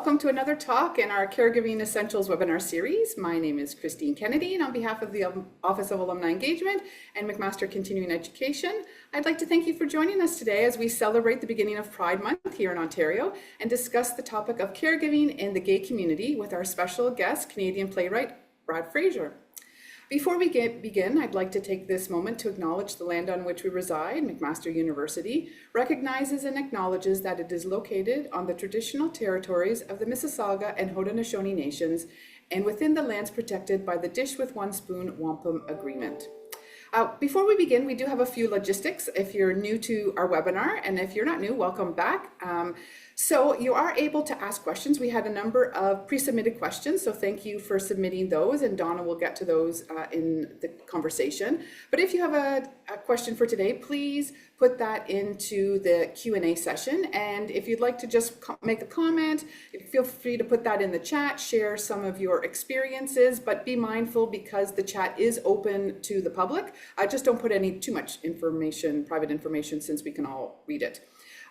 welcome to another talk in our Caregiving Essentials webinar series. My name is Christine Kennedy, and on behalf of the Office of Alumni Engagement and McMaster Continuing Education, I'd like to thank you for joining us today as we celebrate the beginning of Pride Month here in Ontario and discuss the topic of caregiving in the gay community with our special guest, Canadian playwright Brad Fraser. Before we begin, I'd like to take this moment to acknowledge the land on which we reside. McMaster University recognizes and acknowledges that it is located on the traditional territories of the Mississauga and Haudenosaunee nations and within the lands protected by the Dish with One Spoon Wampum Agreement. Before we begin, we do have a few logistics if you're new to our webinar, and if you're not new, welcome back. So you are able to ask questions. We had a number of pre-submitted questions, so thank you for submitting those, and Donna will get to those in the conversation. But if you have a question for today, please put that into the Q&A session. And if you'd like to just make a comment, feel free to put that in the chat, share some of your experiences, but be mindful because the chat is open to the public. Just don't put too much information, private information, since we can all read it.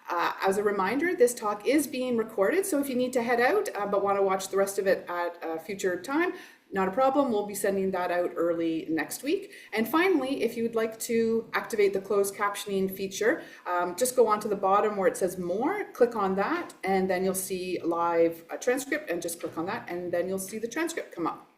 As a reminder, this talk is being recorded, so if you need to head out but want to watch the rest of it at a future time, not a problem. We'll be sending that out early next week. And finally, if you would like to activate the closed captioning feature, just go on to the bottom where it says more, click on that, and then you'll see live transcript, and just click on that, and then you'll see the transcript come up.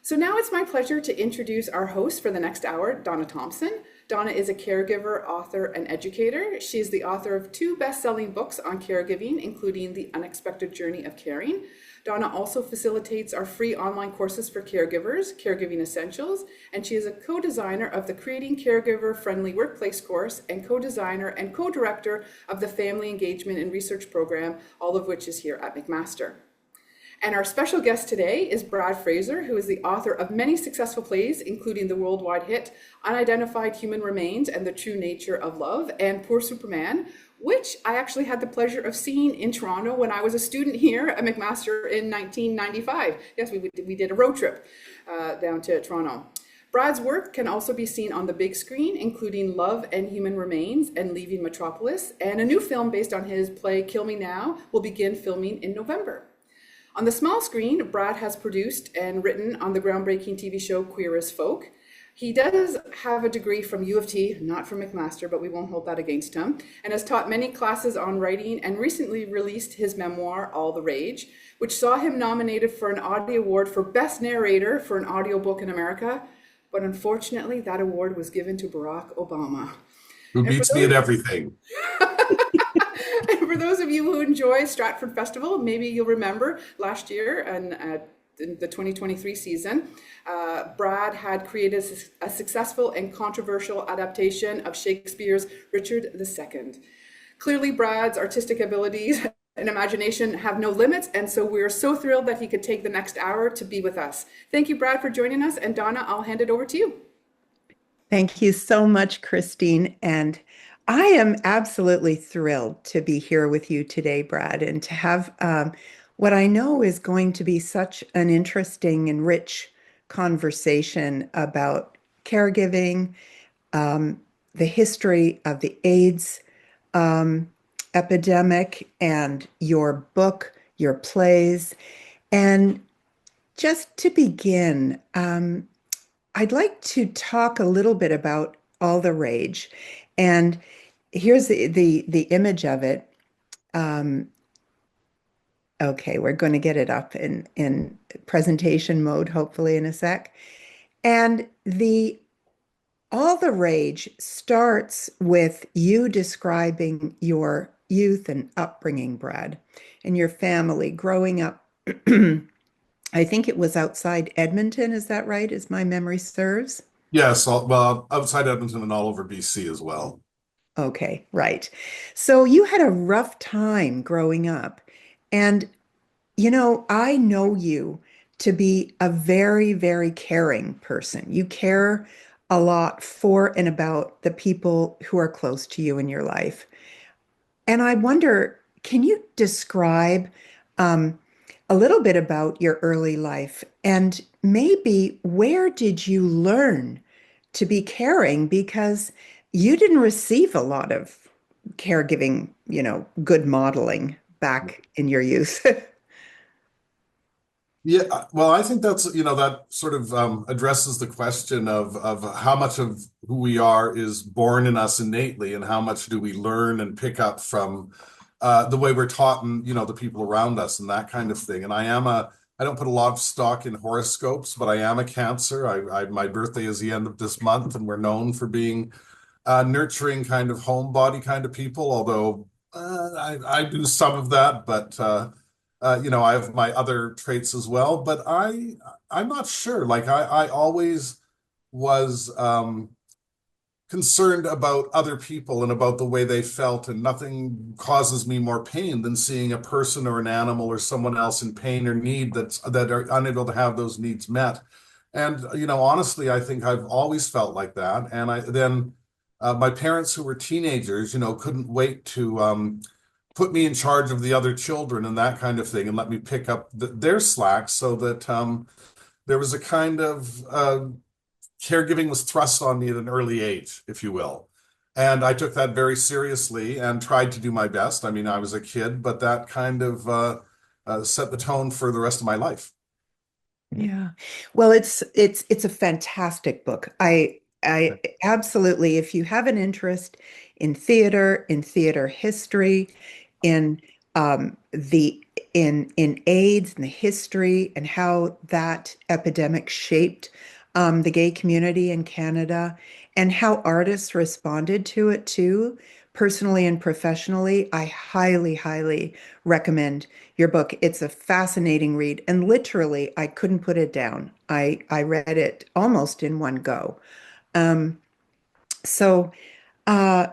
So now it's my pleasure to introduce our host for the next hour, Donna Thompson. Donna is a caregiver, author, and educator. She is the author of 2 best-selling books on caregiving, including The Unexpected Journey of Caring. Donna also facilitates our free online courses for caregivers, Caregiving Essentials, and she is a co-designer of the Creating Caregiver-Friendly Workplace course and co-designer and co-director of the Family Engagement and Research Program, all of which is here at McMaster. And our special guest today is Brad Fraser, who is the author of many successful plays, including the worldwide hit Unidentified Human Remains and the True Nature of Love and Poor Superman, which I actually had the pleasure of seeing in Toronto when I was a student here at McMaster in 1995. Yes, we did a road trip down to Toronto. Brad's work can also be seen on the big screen, including Love and Human Remains and Leaving Metropolis, and a new film based on his play Kill Me Now will begin filming in November. On the small screen, Brad has produced and written on the groundbreaking TV show Queer as Folk. He does have a degree from U of T, not from McMaster, but we won't hold that against him, and has taught many classes on writing and recently released his memoir, All the Rage, which saw him nominated for an Audie Award for Best Narrator for an audiobook in America, but unfortunately that award was given to Barack Obama. Who beats me at everything. And for those of you who enjoy Stratford Festival, maybe you'll remember last year and in the 2023 season, Brad had created a successful and controversial adaptation of Shakespeare's Richard II. Clearly, Brad's artistic abilities and imagination have no limits, and so we're so thrilled that he could take the next hour to be with us. Thank you, Brad, for joining us, and Donna, I'll hand it over to you. Thank you so much, Christine. And I am absolutely thrilled to be here with you today, Brad, and to have what I know is going to be such an interesting and rich conversation about caregiving, the history of the AIDS epidemic, and your book, your plays. And just to begin, I'd like to talk a little bit about All the Rage. And here's the image of it. Okay, we're going to get it up in presentation mode, hopefully in a sec. And All the Rage starts with you describing your youth and upbringing, Brad, and your family growing up. I think it was outside Edmonton, is that right? As my memory serves? Yes, well, outside Edmonton and all over BC as well. Okay, right. So you had a rough time growing up. And, I know you to be a very, very caring person. You care a lot for and about the people who are close to you in your life. And I wonder, can you describe a little bit about your early life and maybe where did you learn to be caring? Because you didn't receive a lot of caregiving, good modeling back in your youth? Yeah, well, I think that's, that sort of addresses the question of how much of who we are is born in us innately, and how much do we learn and pick up from the way we're taught, and the people around us and that kind of thing. And I don't put a lot of stock in horoscopes, but I am a Cancer. My birthday is the end of this month, and we're known for being nurturing kind of homebody kind of people. Although I do some of that, but. I have my other traits as well, but I'm not sure. Like I always was concerned about other people and about the way they felt, and nothing causes me more pain than seeing a person or an animal or someone else in pain or need that are unable to have those needs met. And honestly, I think I've always felt like that. And I then my parents, who were teenagers, couldn't wait to put me in charge of the other children and that kind of thing, and let me pick up their slack, so that there was a kind of caregiving was thrust on me at an early age, if you will. And I took that very seriously and tried to do my best. I mean, I was a kid, but that kind of set the tone for the rest of my life. Yeah. Well, it's a fantastic book. I absolutely, if you have an interest in theater history, in the in AIDS and the history and how that epidemic shaped the gay community in Canada, and how artists responded to it too, personally and professionally, I highly, highly recommend your book. It's a fascinating read, and literally, I couldn't put it down. I read it almost in one go. Um, so, uh,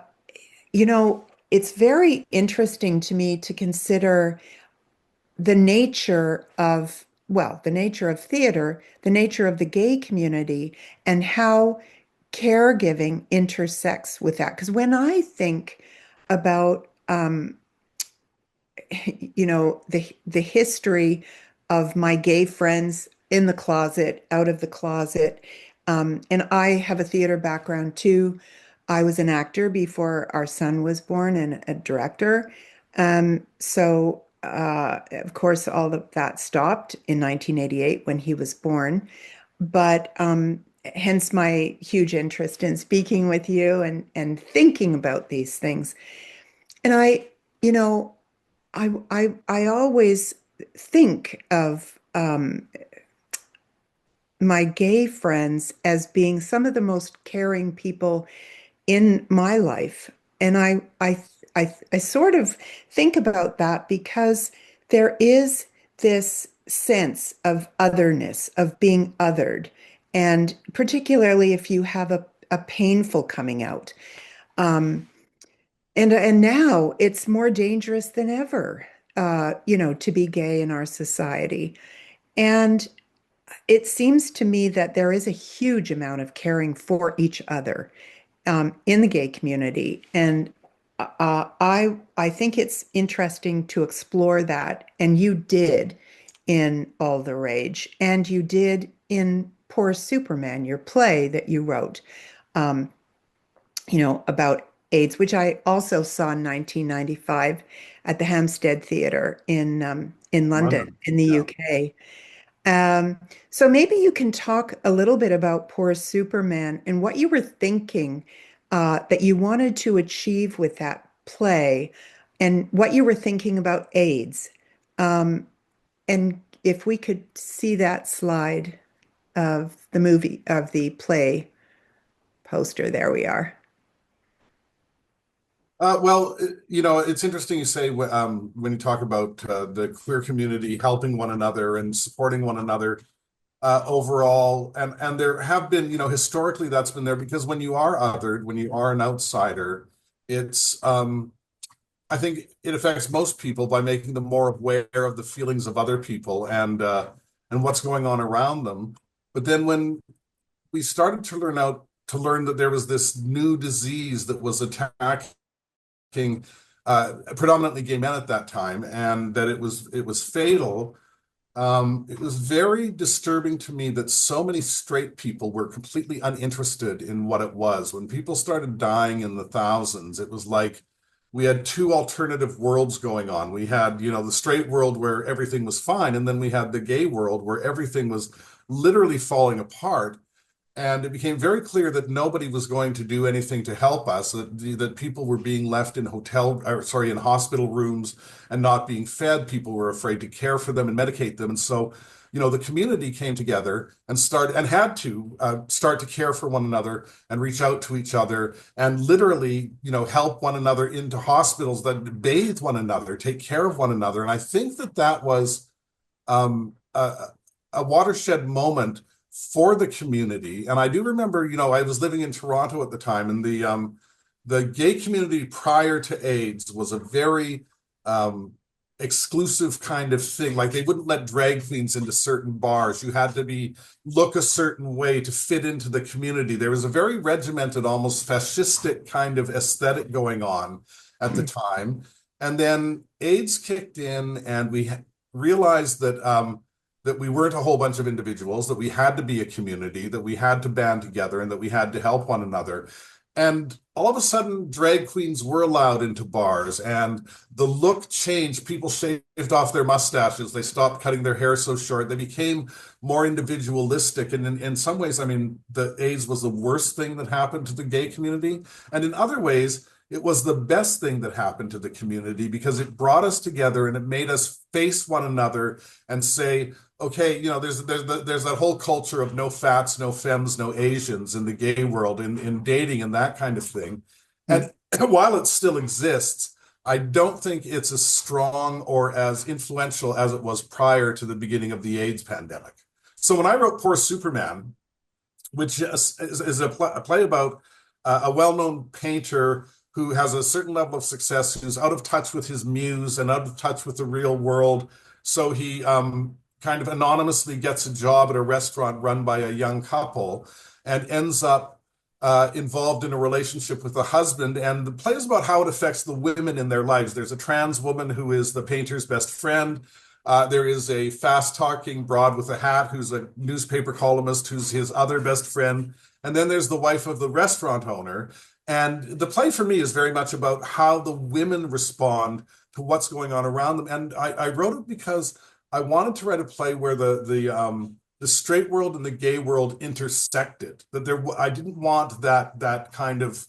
it's very interesting to me to consider the nature of, well, the nature of theater, the nature of the gay community, and how caregiving intersects with that. Because when I think about the history of my gay friends in the closet, out of the closet. And I have a theater background too. I was an actor before our son was born, and a director. Of course, all of that stopped in 1988 when he was born. But hence my huge interest in speaking with you and thinking about these things. And you know, I always think of my gay friends as being some of the most caring people in my life. And I sort of think about that because there is this sense of otherness, of being othered, and particularly if you have a painful coming out. Um, and now it's more dangerous than ever, to be gay in our society. And it seems to me that there is a huge amount of caring for each other in the gay community. And I think it's interesting to explore that. And you did in All the Rage, and you did in Poor Superman, your play that you wrote. Um, about AIDS, which I also saw in 1995 at the Hampstead Theatre in London, London. in the Yeah. UK. Um, so maybe you can talk a little bit about Poor Superman and what you were thinking that you wanted to achieve with that play, and what you were thinking about AIDS. Um, and if we could see that slide of the movie, of the play poster, there we are. Well, it's interesting you say when you talk about the queer community helping one another and supporting one another overall, and there have been, historically that's been there, because when you are othered, when you are an outsider, it's I think it affects most people by making them more aware of the feelings of other people, and what's going on around them. But then when we started to learn that there was this new disease that was attacking predominantly gay men at that time, and that it was fatal. It was very disturbing to me that so many straight people were completely uninterested in what it was. When people started dying in the thousands, it was like we had two alternative worlds going on. We had, the straight world where everything was fine, and then we had the gay world where everything was literally falling apart. And it became very clear that nobody was going to do anything to help us, that people were being left in in hospital rooms and not being fed. People were afraid to care for them and medicate them. And so, the community came together and had to start to care for one another and reach out to each other and literally, help one another into hospitals, that bathe one another, take care of one another. And I think that that was a watershed moment for the community. And I do remember, I was living in Toronto at the time, and the gay community prior to AIDS was a very exclusive kind of thing. Like, they wouldn't let drag queens into certain bars. You had to look a certain way to fit into the community. There was a very regimented, almost fascistic kind of aesthetic going on at the time. And then AIDS kicked in, and we realized that we weren't a whole bunch of individuals, that we had to be a community, that we had to band together, and that we had to help one another. And all of a sudden, drag queens were allowed into bars, and the look changed. People shaved off their mustaches. They stopped cutting their hair so short. They became more individualistic. And in some ways, I mean, the AIDS was the worst thing that happened to the gay community. And in other ways, it was the best thing that happened to the community, because it brought us together and it made us face one another and say, okay, there's that whole culture of no fats, no femmes, no Asians in the gay world, in dating and that kind of thing. And while it still exists, I don't think it's as strong or as influential as it was prior to the beginning of the AIDS pandemic. So when I wrote Poor Superman, which is a play about a well-known painter who has a certain level of success, who's out of touch with his muse and out of touch with the real world. So he kind of anonymously gets a job at a restaurant run by a young couple and ends up involved in a relationship with the husband. And the play is about how it affects the women in their lives. There's a trans woman who is the painter's best friend. There is a fast-talking broad with a hat who's a newspaper columnist who's his other best friend. And then there's the wife of the restaurant owner. And the play for me is very much about how the women respond to what's going on around them. And I wrote it because I wanted to write a play where the straight world and the gay world intersected. I didn't want that kind of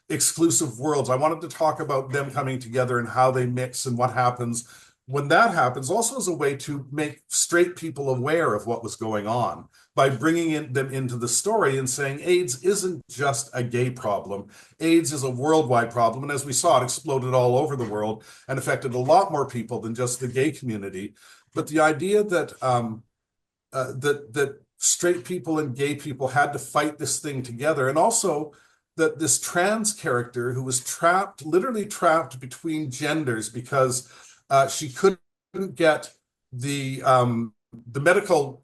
exclusive worlds. I wanted to talk about them coming together and how they mix and what happens when that happens, also as a way to make straight people aware of what was going on by bringing them into the story and saying AIDS isn't just a gay problem. AIDS is a worldwide problem. And as we saw, it exploded all over the world and affected a lot more people than just the gay community. But the idea that that straight people and gay people had to fight this thing together, and also that this trans character who was literally trapped between genders because she couldn't get the medical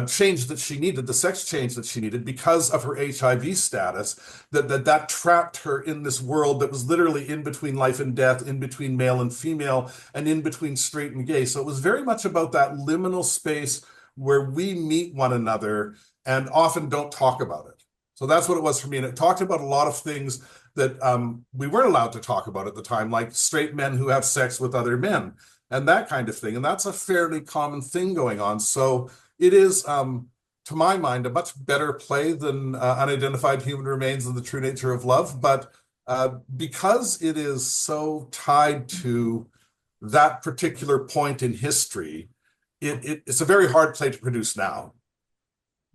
change that she needed, the sex change that she needed because of her HIV status, that trapped her in this world that was literally in between life and death, in between male and female, and in between straight and gay. So it was very much about that liminal space where we meet one another and often don't talk about it. So that's what it was for me. And it talked about a lot of things that we weren't allowed to talk about at the time, like straight men who have sex with other men and that kind of thing. And that's a fairly common thing going on. So it is, to my mind, a much better play than Unidentified Human Remains and the True Nature of Love. But because it is so tied to that particular point in history, it's a very hard play to produce now.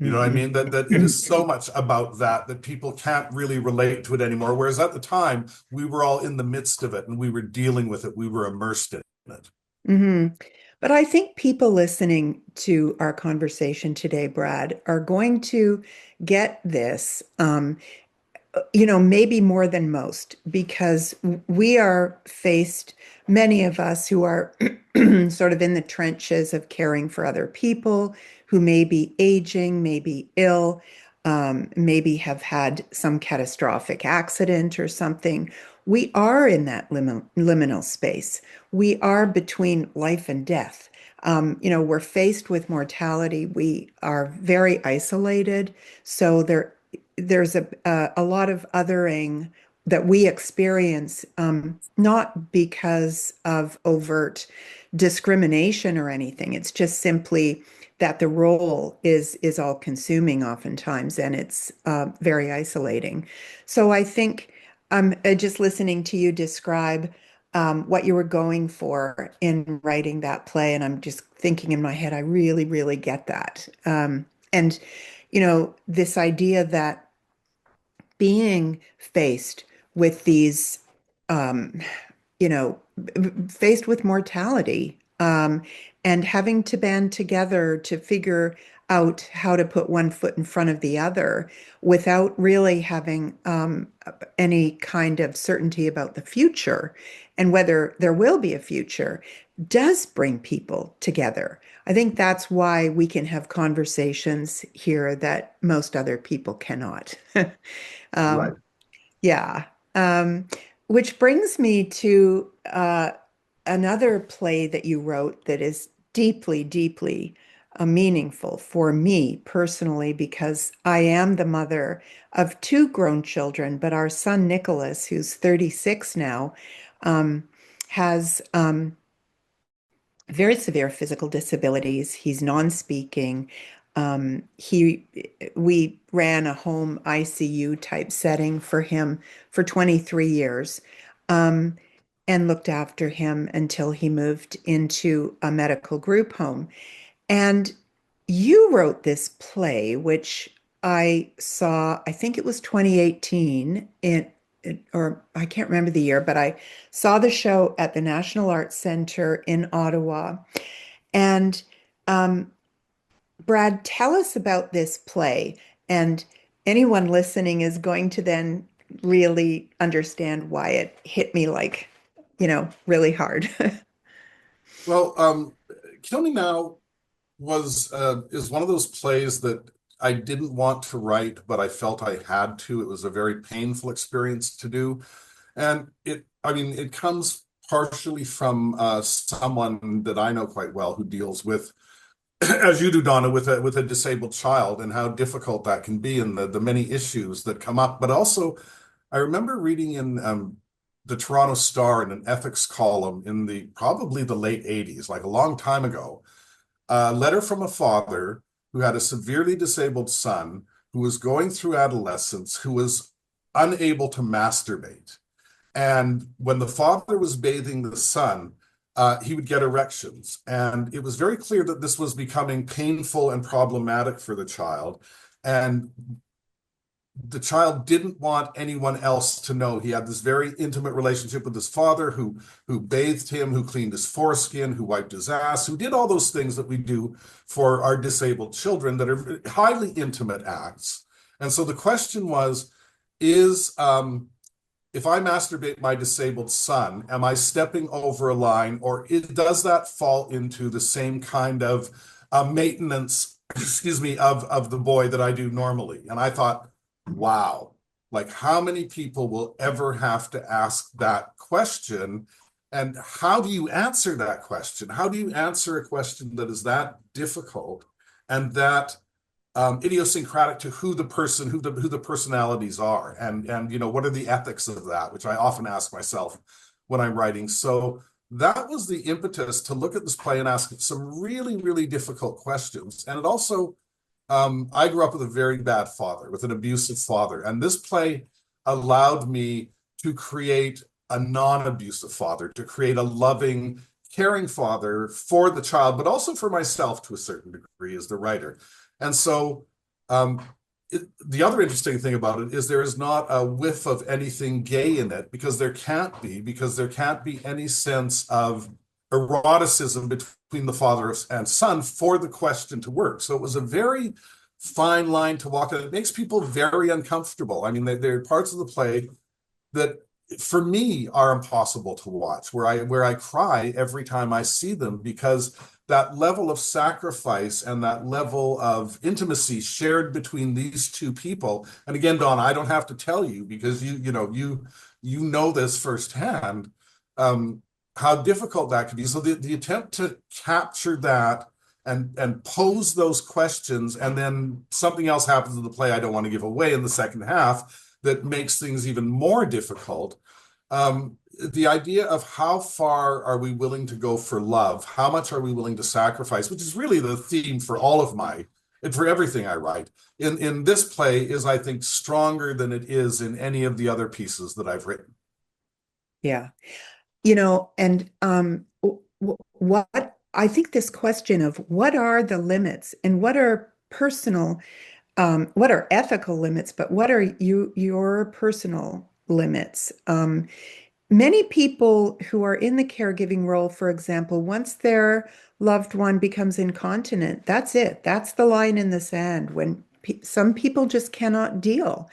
You know what I mean? That it is so much about that people can't really relate to it anymore. Whereas at the time, we were all in the midst of it and we were dealing with it. We were immersed in it. Hmm. But I think people listening to our conversation today, Brad, are going to get this. Maybe more than most, because we are faced, many of us who are sort of in the trenches of caring for other people who may be aging, may be ill, maybe have had some catastrophic accident or something. We are in that liminal space. We are between life and death. We're faced with mortality. We are very isolated. So there's a lot of othering that we experience, not because of overt discrimination or anything. It's just simply that the role is all consuming oftentimes, and it's very isolating. So I think just listening to you describe what you were going for in writing that play, and I'm just thinking in my head, I really, really get that. And this idea that being faced with these, um, you know, faced with mortality, and having to band together to figure out how to put one foot in front of the other without really having any kind of certainty about the future and whether there will be a future does bring people together. I think that's why we can have conversations here that most other people cannot. Right. Um, yeah. Um, which brings me to another play that you wrote that is deeply, deeply meaningful for me personally, because I am the mother of two grown children, but our son Nicholas, who's 36 now, um, has very severe physical disabilities. He's non-speaking. He We ran a home ICU type setting for him for 23 years, um, and looked after him until he moved into a medical group home. And you wrote this play, which I saw, I think it was 2018, or I can't remember the year, but I saw the show at the National Arts Center in Ottawa. And um, Brad, tell us about this play. And anyone listening is going to then really understand why it hit me like, really hard. Well, Kill Me Now was is one of those plays that I didn't want to write, but I felt I had to. It was a very painful experience to do. And I mean, it comes partially from someone that I know quite well who deals with, as you do, Donna, with a disabled child and how difficult that can be and the many issues that come up. But also, I remember reading in the Toronto Star in an ethics column in the probably the late 80s, like a long time ago, a letter from a father who had a severely disabled son who was going through adolescence, who was unable to masturbate. And when the father was bathing the son, he would get erections. And it was very clear that this was becoming painful and problematic for the child. And the child didn't want anyone else to know. He had this very intimate relationship with his father who bathed him, who cleaned his foreskin, who wiped his ass, who did all those things that we do for our disabled children that are highly intimate acts. And so the question was, is if I masturbate my disabled son, am I stepping over a line, or does that fall into the same kind of maintenance, excuse me, of the boy that I do normally? And I thought, wow, like how many people will ever have to ask that question? And how do you answer that question? How do you answer a question that is that difficult and that idiosyncratic to who the person, who the personalities are, and what are the ethics of that, which I often ask myself when I'm writing. So that was the impetus to look at this play and ask some really, really difficult questions. And it also, I grew up with a very bad father, with an abusive father, and this play allowed me to create a non-abusive father, to create a loving, caring father for the child, but also for myself to a certain degree as the writer. And so the other interesting thing about it is there is not a whiff of anything gay in it, because there can't be any sense of eroticism between the father and son for the question to work. So it was a very fine line to walk, and it makes people very uncomfortable. I mean, there are parts of the play that for me are impossible to watch, where I cry every time I see them, because that level of sacrifice and that level of intimacy shared between these two people. And again, Dawn, I don't have to tell you, because you know this firsthand, how difficult that can be. So the attempt to capture that and pose those questions, and then something else happens in the play I don't want to give away in the second half that makes things even more difficult. The idea of how far are we willing to go for love? How much are we willing to sacrifice? Which is really the theme for all of my, and for everything I write. In this play is, I think, stronger than it is in any of the other pieces that I've written. Yeah. And what I think this question of what are the limits and what are personal, what are ethical limits, but what are your personal limits? Many people who are in the caregiving role, for example, once their loved one becomes incontinent, that's it. That's the line in the sand when some people just cannot deal.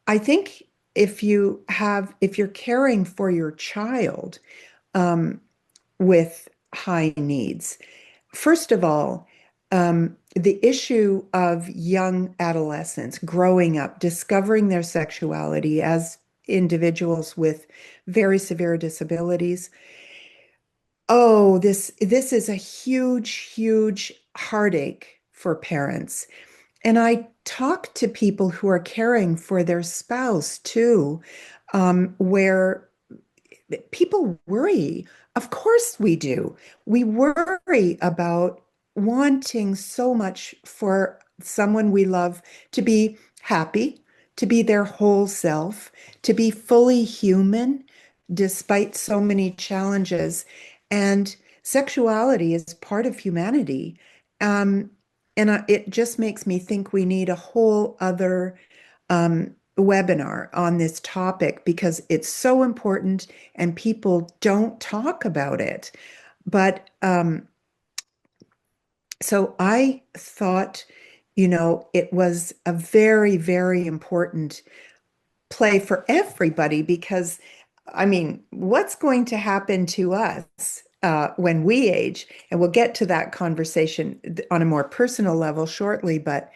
I think if you're caring for your child um, with high needs, first of all, the issue of young adolescents growing up, discovering their sexuality as individuals with very severe disabilities. Oh, this is a huge, huge heartache for parents. And I talk to people who are caring for their spouse too, where people worry. Of course we do. We worry about wanting so much for someone we love to be happy, to be their whole self, to be fully human despite so many challenges. And sexuality is part of humanity. Um, and it just makes me think we need a whole other webinar on this topic because it's so important and people don't talk about it. But so I thought, it was a very, very important play for everybody because, I mean, what's going to happen to us when we age? And we'll get to that conversation on a more personal level shortly, but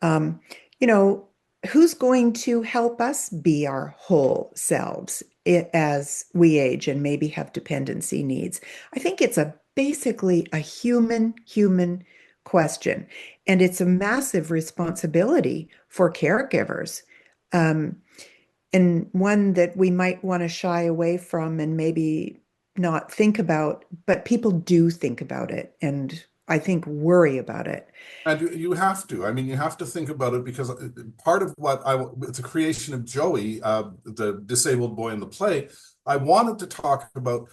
um, you know, who's going to help us be our whole selves as we age and maybe have dependency needs? I think it's basically a human question, and it's a massive responsibility for caregivers. Um, and one that we might want to shy away from and maybe not think about, but people do think about it and I think worry about it. And you have to. I mean, you have to think about it because part of what it's a creation of Joey, the disabled boy in the play. I wanted to talk about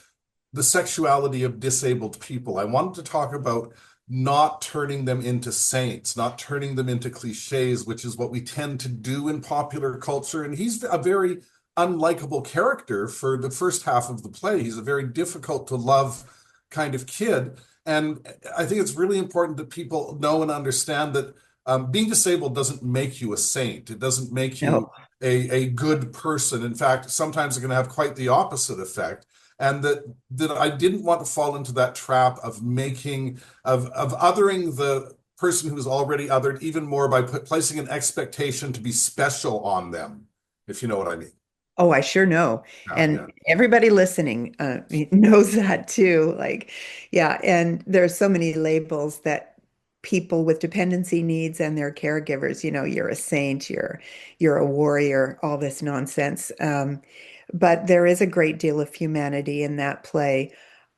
the sexuality of disabled people. I wanted to talk about not turning them into saints, not turning them into cliches, which is what we tend to do in popular culture. And he's a very unlikable character for the first half of the play. He's a very difficult to love kind of kid. And I think it's really important that people know and understand that being disabled doesn't make you a saint. It doesn't make you No. a good person. In fact, sometimes it can have quite the opposite effect. And that I didn't want to fall into that trap of othering the person who's already othered even more by placing an expectation to be special on them, if you know what I mean. Oh, I sure know. Yeah, yeah. And everybody listening knows that too. Like, yeah, and there's so many labels that people with dependency needs and their caregivers, you're a saint, you're a warrior, all this nonsense. But there is a great deal of humanity in that play.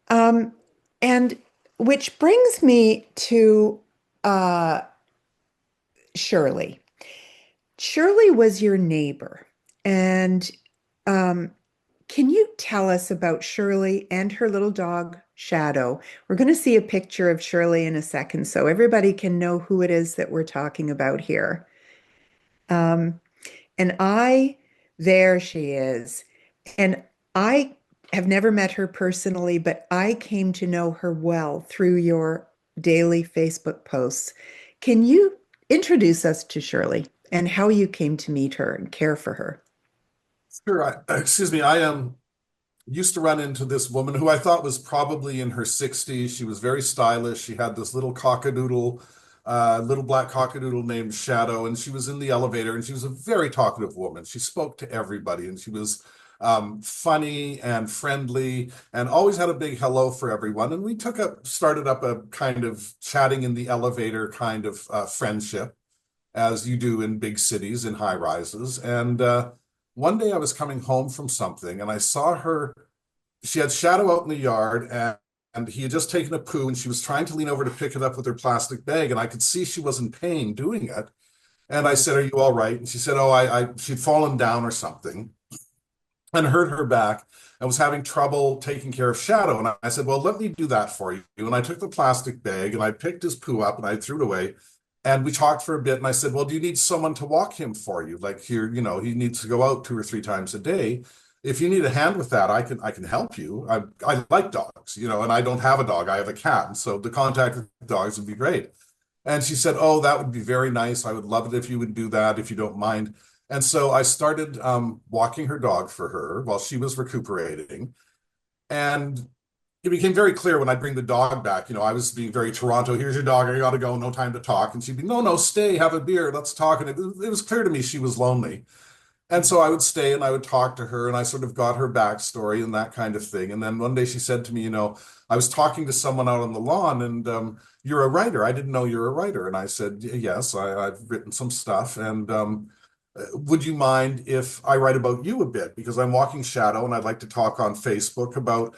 Um, and which brings me to uh, Shirley. Shirley was your neighbor. And um, can you tell us about Shirley and her little dog, Shadow? We're going to see a picture of Shirley in a second so everybody can know who it is that we're talking about here. Um, and there she is. And I have never met her personally, but I came to know her well through your daily Facebook posts. Can you introduce us to Shirley and how you came to meet her and care for her? Sure. Excuse me. I used to run into this woman who I thought was probably in her 60s. She was very stylish. She had this little black cockadoodle named Shadow, and she was in the elevator, and she was a very talkative woman. She spoke to everybody, and she was funny and friendly, and always had a big hello for everyone. And we started up a kind of chatting in the elevator kind of friendship. as you do in big cities, in high rises. And one day I was coming home from something and I saw her. She had Shadow out in the yard, and he had just taken a poo, and she was trying to lean over to pick it up with her plastic bag, and I could see she was in pain doing it. And I said, "Are you all right?" And she said, "Oh, she'd fallen down or something," and hurt her back and was having trouble taking care of Shadow. And I said, "Well, let me do that for you." And I took the plastic bag and I picked his poo up and I threw it away. And we talked for a bit. And I said, "Well, do you need someone to walk him for you? Like here, he needs to go out 2 or 3 times a day. If you need a hand with that, I can help you. I like dogs, and I don't have a dog. I have a cat. And so the contact with dogs would be great." And she said, "Oh, that would be very nice. I would love it if you would do that, if you don't mind." And so I started walking her dog for her while she was recuperating. And it became very clear when I bring the dog back, I was being very Toronto, "Here's your dog, I gotta go, no time to talk." And she'd be, "No, no, stay, have a beer, let's talk." And it was clear to me she was lonely. And so I would stay and I would talk to her and I sort of got her backstory and that kind of thing. And then one day she said to me, "I was talking to someone out on the lawn and you're a writer. I didn't know you're a writer." And I said, "Yes, I've written some stuff. And would you mind if I write about you a bit? Because I'm walking Shadow and I'd like to talk on Facebook about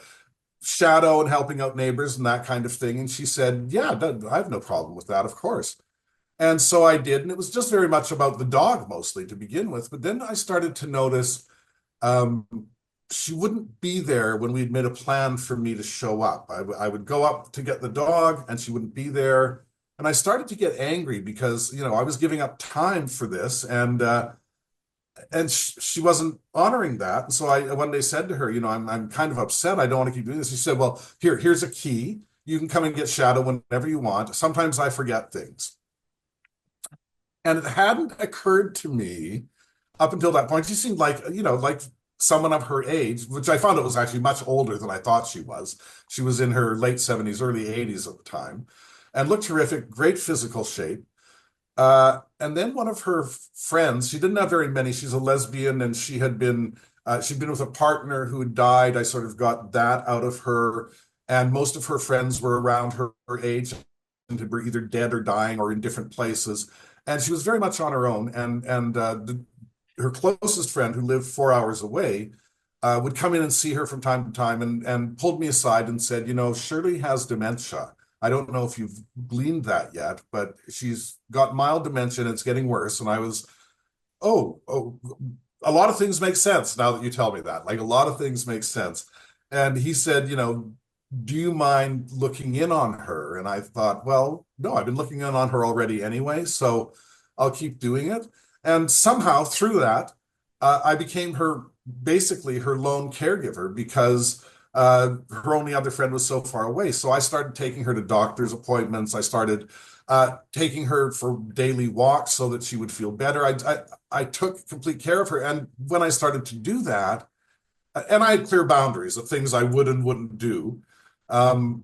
Shadow and helping out neighbors and that kind of thing." And she said, "Yeah, I have no problem with that, of course." And so I did, and it was just very much about the dog mostly to begin with. But then I started to notice um, she wouldn't be there when we'd made a plan for me to show up. I would go up to get the dog, and she wouldn't be there. And I started to get angry because, I was giving up time for this, and she wasn't honoring that. And so I one day said to her, I'm kind of upset. I don't want to keep doing this." She said, "Well, here's a key. You can come and get Shadow whenever you want. Sometimes I forget things." And it hadn't occurred to me up until that point. She seemed like someone of her age, which I found out was actually much older than I thought she was. She was in her late 70s, early 80s at the time, and looked terrific, great physical shape. And then one of her friends, she didn't have very many. She's a lesbian, and she'd been with a partner who had died. I sort of got that out of her, and most of her friends were around her age and were either dead or dying or in different places. And she was very much on her own. And her closest friend, who lived 4 hours away, would come in and see her from time to time and pulled me aside and said, "Shirley has dementia. I don't know if you've gleaned that yet, but she's got mild dementia and it's getting worse." And I was, oh, a lot of things make sense now that you tell me that. Like a lot of things make sense. And he said, "Do you mind looking in on her?" And I thought, well, no, I've been looking in on her already anyway, so I'll keep doing it. And somehow through that, I became basically her lone caregiver because her only other friend was so far away. So I started taking her to doctor's appointments. I started taking her for daily walks so that she would feel better. I took complete care of her. And when I started to do that, and I had clear boundaries of things I would and wouldn't do. Um,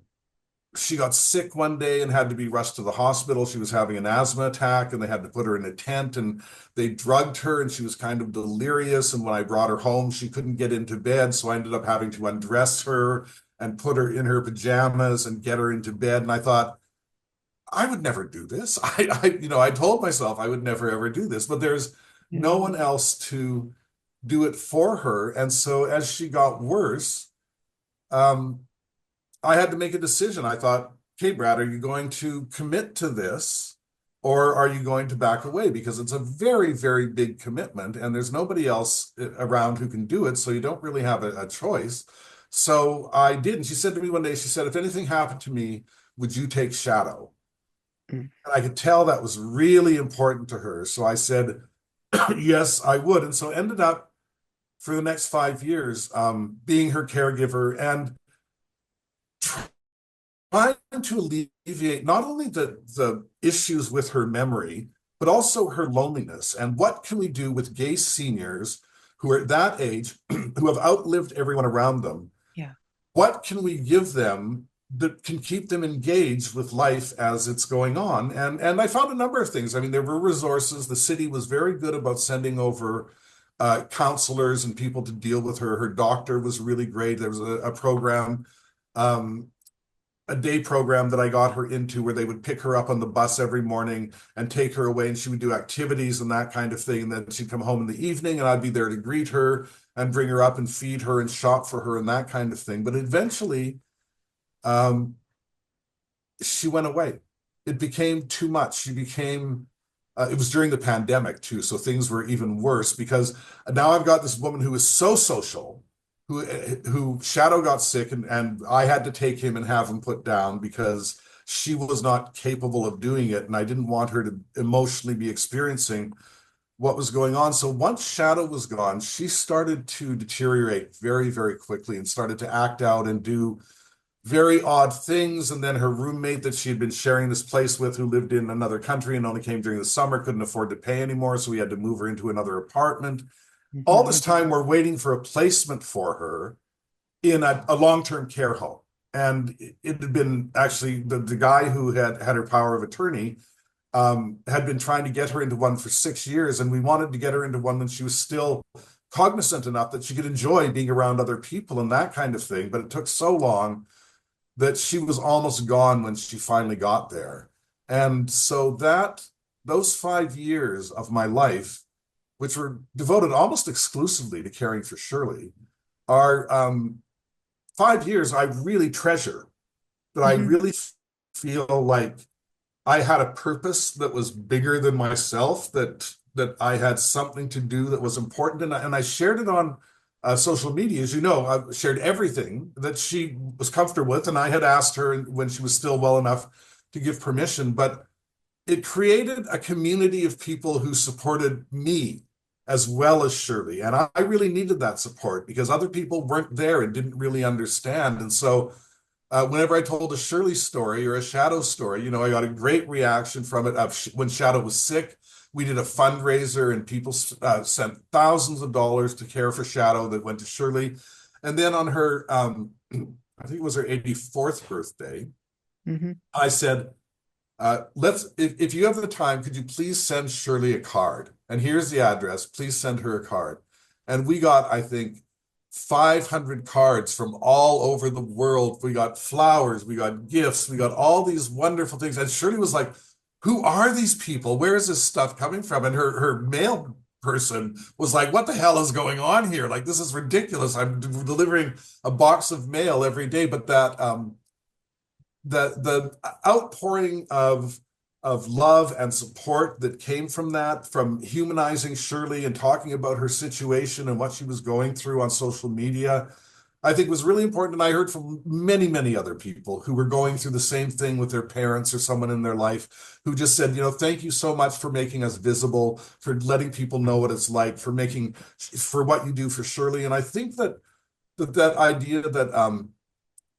she got sick one day and had to be rushed to the hospital. She was having an asthma attack and they had to put her in a tent and they drugged her and she was kind of delirious. And when I brought her home, she couldn't get into bed. So I ended up having to undress her and put her in her pajamas and get her into bed. And I thought, I would never do this. I told myself I would never ever do this, but there's no one else to do it for her. And so as she got worse, um, I had to make a decision. I thought, "Okay, Brad, are you going to commit to this or are you going to back away?" Because it's a very, very big commitment and there's nobody else around who can do it. So you don't really have a choice. So I did. And she said to me one day, she said, "If anything happened to me, would you take Shadow?" Mm. And I could tell that was really important to her. So I said, yes, I would. And so ended up for the next 5 years being her caregiver and trying to alleviate not only the issues with her memory, but also her loneliness. And what can we do with gay seniors who are at that age, who have outlived everyone around them? Yeah. What can we give them that can keep them engaged with life as it's going on? And I found a number of things. I mean, there were resources. The city was very good about sending over counselors and people to deal with her. Her doctor was really great. There was a program. Um, a day program that I got her into where they would pick her up on the bus every morning and take her away, and she would do activities and that kind of thing. And then she'd come home in the evening and I'd be there to greet her and bring her up and feed her and shop for her and that kind of thing. But eventually, um, she went away. It became too much. It was during the pandemic too, so things were even worse because now I've got this woman who is so social, who Shadow got sick and I had to take him and have him put down because she was not capable of doing it, and I didn't want her to emotionally be experiencing what was going on. So once Shadow was gone, she started to deteriorate very, very quickly and started to act out and do very odd things. And then her roommate that she had been sharing this place with, who lived in another country and only came during the summer, couldn't afford to pay anymore. So we had to move her into another apartment. All this time, we're waiting for a placement for her in a long-term care home. And it had been actually the guy who had her power of attorney had been trying to get her into one for 6 years. And we wanted to get her into one when she was still cognizant enough that she could enjoy being around other people and that kind of thing. But it took so long that she was almost gone when she finally got there. And so those 5 years of my life, which were devoted almost exclusively to caring for Shirley, are 5 years I really treasure, that I really feel like I had a purpose that was bigger than myself, that I had something to do that was important. And I shared it on social media. As you know, I shared everything that she was comfortable with, and I had asked her when she was still well enough to give permission. But it created a community of people who supported me as well as Shirley. And I really needed that support because other people weren't there and didn't really understand. And so whenever I told a Shirley story or a Shadow story, I got a great reaction from it. When Shadow was sick, we did a fundraiser and people sent thousands of dollars to care for Shadow that went to Shirley. And then on her, I think it was her 84th birthday, I said, if you have the time, could you please send Shirley a card? And here's the address. Please send her a card. And we got, I think, 500 cards from all over the world. We got flowers, we got gifts, we got all these wonderful things. And Shirley was like, who are these people? Where is this stuff coming from? And her mail person was like, what the hell is going on here? Like, this is ridiculous. I'm delivering a box of mail every day. But that the outpouring of love and support that came from that, from humanizing Shirley and talking about her situation and what she was going through on social media, I think was really important. And I heard from many, many other people who were going through the same thing with their parents or someone in their life who just said, thank you so much for making us visible, for letting people know what it's like, for what you do for Shirley. And I think that idea that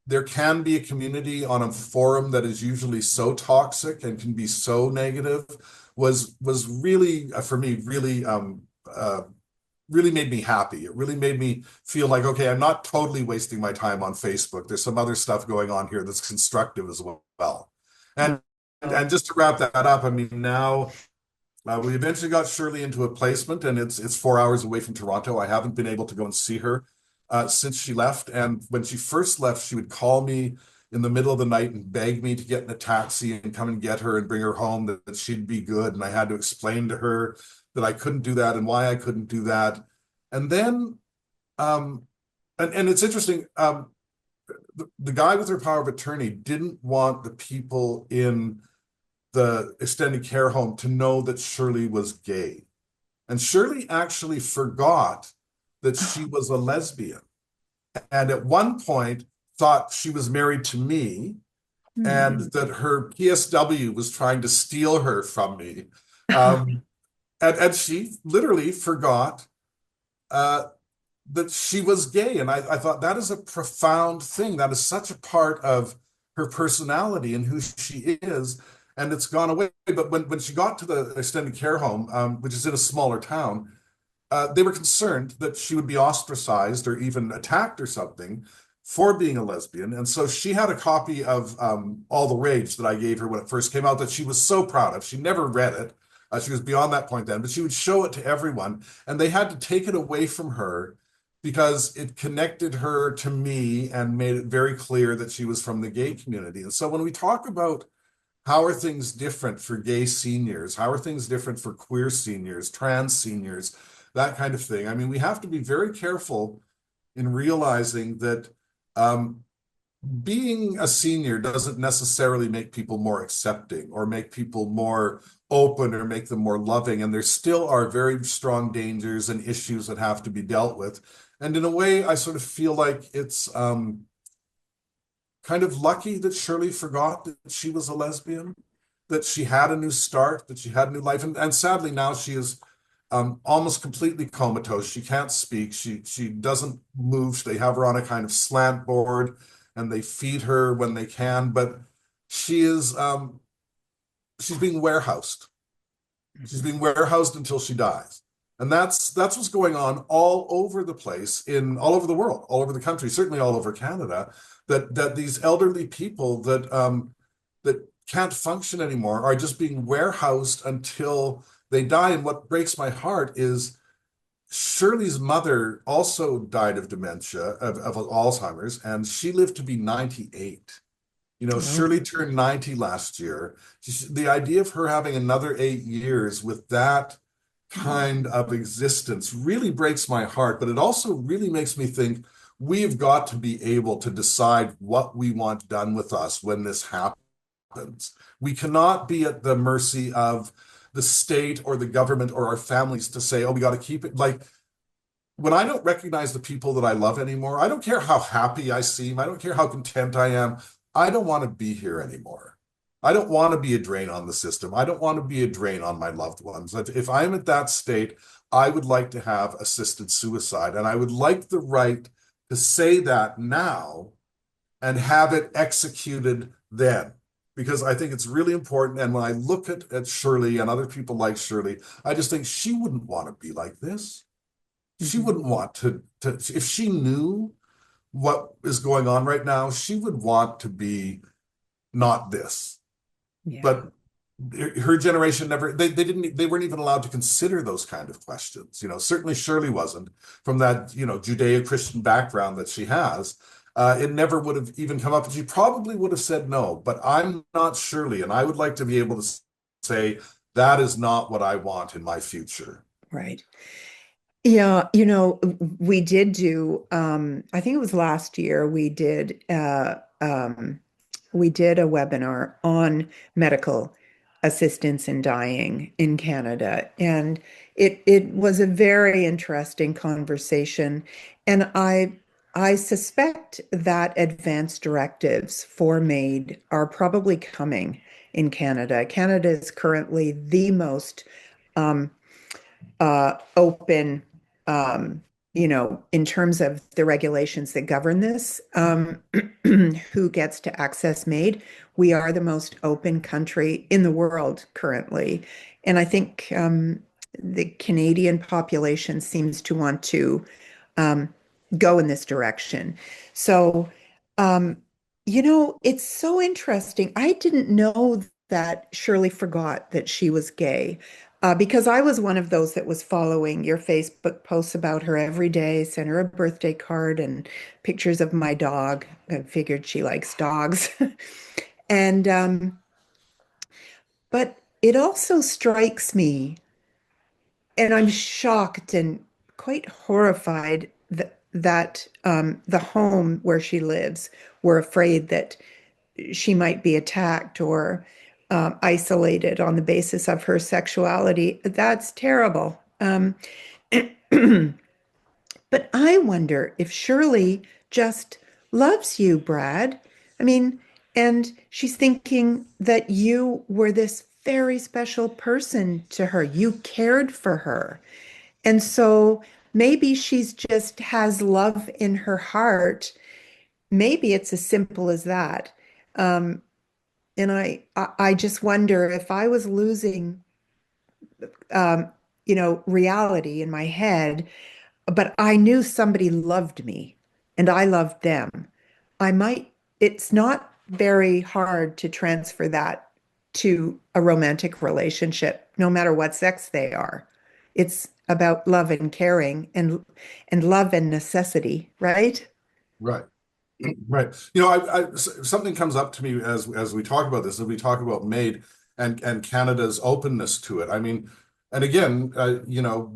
there can be a community on a forum that is usually so toxic and can be so negative was really, for me, really made me happy. It really made me feel like, okay, I'm not totally wasting my time on Facebook. There's some other stuff going on here that's constructive as well. And just to wrap that up, I mean, now we eventually got Shirley into a placement, and it's 4 hours away from Toronto. I haven't been able to go and see her since she left. And when she first left, she would call me in the middle of the night and beg me to get in a taxi and come and get her and bring her home, that she'd be good. And I had to explain to her that I couldn't do that and why I couldn't do that. And then, and it's interesting, the guy with her power of attorney didn't want the people in the extended care home to know that Shirley was gay. And Shirley actually forgot that she was a lesbian. And at one point thought she was married to me and that her PSW was trying to steal her from me. And she literally forgot that she was gay. And I thought that is a profound thing. That is such a part of her personality and who she is. And it's gone away. But when she got to the extended care home, which is in a smaller town, they were concerned that she would be ostracized or even attacked or something for being a lesbian. And so she had a copy of All the Rage that I gave her when it first came out that she was so proud of. She never read it. She was beyond that point then, but she would show it to everyone. And they had to take it away from her because it connected her to me and made it very clear that she was from the gay community. And so when we talk about how are things different for gay seniors, how are things different for queer seniors, trans seniors, that kind of thing, I mean, we have to be very careful in realizing that um, being a senior doesn't necessarily make people more accepting or make people more open or make them more loving. And there still are very strong dangers and issues that have to be dealt with. And in a way, I sort of feel like it's kind of lucky that Shirley forgot that she was a lesbian, that she had a new start, that she had a new life. And sadly, now she is almost completely comatose. She can't speak. She doesn't move. They have her on a kind of slant board and they feed her when they can, but she is she's being warehoused. She's being warehoused until she dies. And that's what's going on all over the place, in all over the world, all over the country, certainly all over Canada, that these elderly people that can't function anymore are just being warehoused until they die. And what breaks my heart is Shirley's mother also died of dementia, of Alzheimer's, and she lived to be 98. You know, Oh, Shirley turned 90 last year. The idea of her having another 8 years with that kind of existence really breaks my heart, but it also really makes me think we've got to be able to decide what we want done with us when this happens. We cannot be at the mercy of the state or the government or our families to say, oh, we got to keep it. Like, when I don't recognize the people that I love anymore, I don't care how happy I seem, I don't care how content I am, I don't want to be here anymore. I don't want to be a drain on the system. I don't want to be a drain on my loved ones. If I'm at that state, I would like to have assisted suicide. And I would like the right to say that now and have it executed then. Because I think it's really important. And when I look at Shirley and other people like Shirley, I just think she wouldn't want to be like this. She mhm. wouldn't want to if she knew what is going on right now, she would want to be not this. Yeah, But her generation never, they weren't even allowed to consider those kind of questions. You know, certainly Shirley wasn't, from that, you know, Judeo-Christian background that she has. It never would have even come up. She probably would have said no, but I'm not Shirley, and I would like to be able to say that is not what I want in my future. right. Yeah, we did do, I think it was last year, we did a webinar on medical assistance in dying in Canada. And it was a very interesting conversation. And I suspect that advanced directives for MAID are probably coming in Canada. Canada is currently the most um, open, um, in terms of the regulations that govern this, who gets to access MAID. We are the most open country in the world currently. And I think the Canadian population seems to want to um, go in this direction. So, um, it's so interesting. I didn't know that Shirley forgot that she was gay. Because I was one of those that was following your Facebook posts about her every day, sent her a birthday card and pictures of my dog. I figured she likes dogs. And but it also strikes me, and I'm shocked and quite horrified that the home where she lives, were afraid that she might be attacked or isolated on the basis of her sexuality. That's terrible. But I wonder if Shirley just loves you, Brad. I mean, and she's thinking that you were this very special person to her. You cared for her. And so maybe she's just has love in her heart. Maybe it's as simple as that. Um, and I just wonder if I was losing, um, reality in my head, but I knew somebody loved me and I loved them. It's not very hard to transfer that to a romantic relationship, no matter what sex they are. It's about love and caring and love and necessity, right? Right. Right. Something comes up to me as we talk about this, as we talk about MAID and Canada's openness to it. I mean, and again,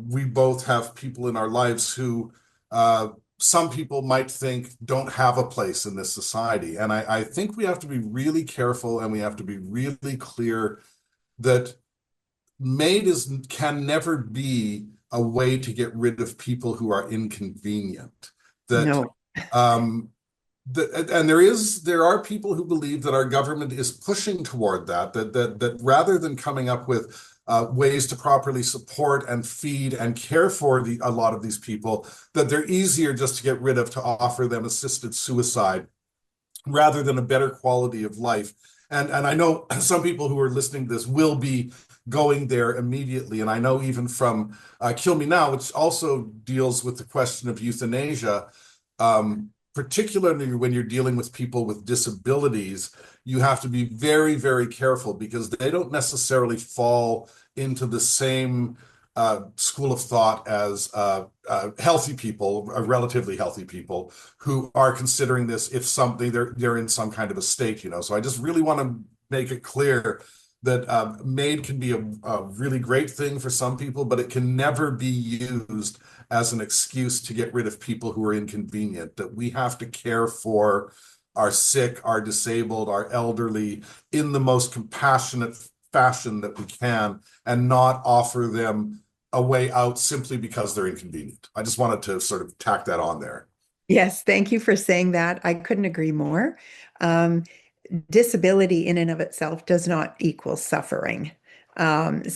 we both have people in our lives who uh, some people might think don't have a place in this society. And I think we have to be really careful and we have to be really clear that MAID can never be a way to get rid of people who are inconvenient. That No. um, and there are people who believe that our government is pushing toward that rather than coming up with ways to properly support and feed and care for a lot of these people, that they're easier just to get rid of, to offer them assisted suicide rather than a better quality of life. And I know some people who are listening to this will be going there immediately. And I know even from Kill Me Now, which also deals with the question of euthanasia, particularly when you're dealing with people with disabilities, you have to be very, very careful because they don't necessarily fall into the same school of thought as healthy people, relatively healthy people who are considering this if something they're in some kind of a state. So I just really want to make it clear that MAID can be a really great thing for some people, but it can never be used as an excuse to get rid of people who are inconvenient, that we have to care for our sick, our disabled, our elderly in the most compassionate fashion that we can and not offer them a way out simply because they're inconvenient. I just wanted to sort of tack that on there. Yes, thank you for saying that. I couldn't agree more. Um, Disability in and of itself does not equal suffering. And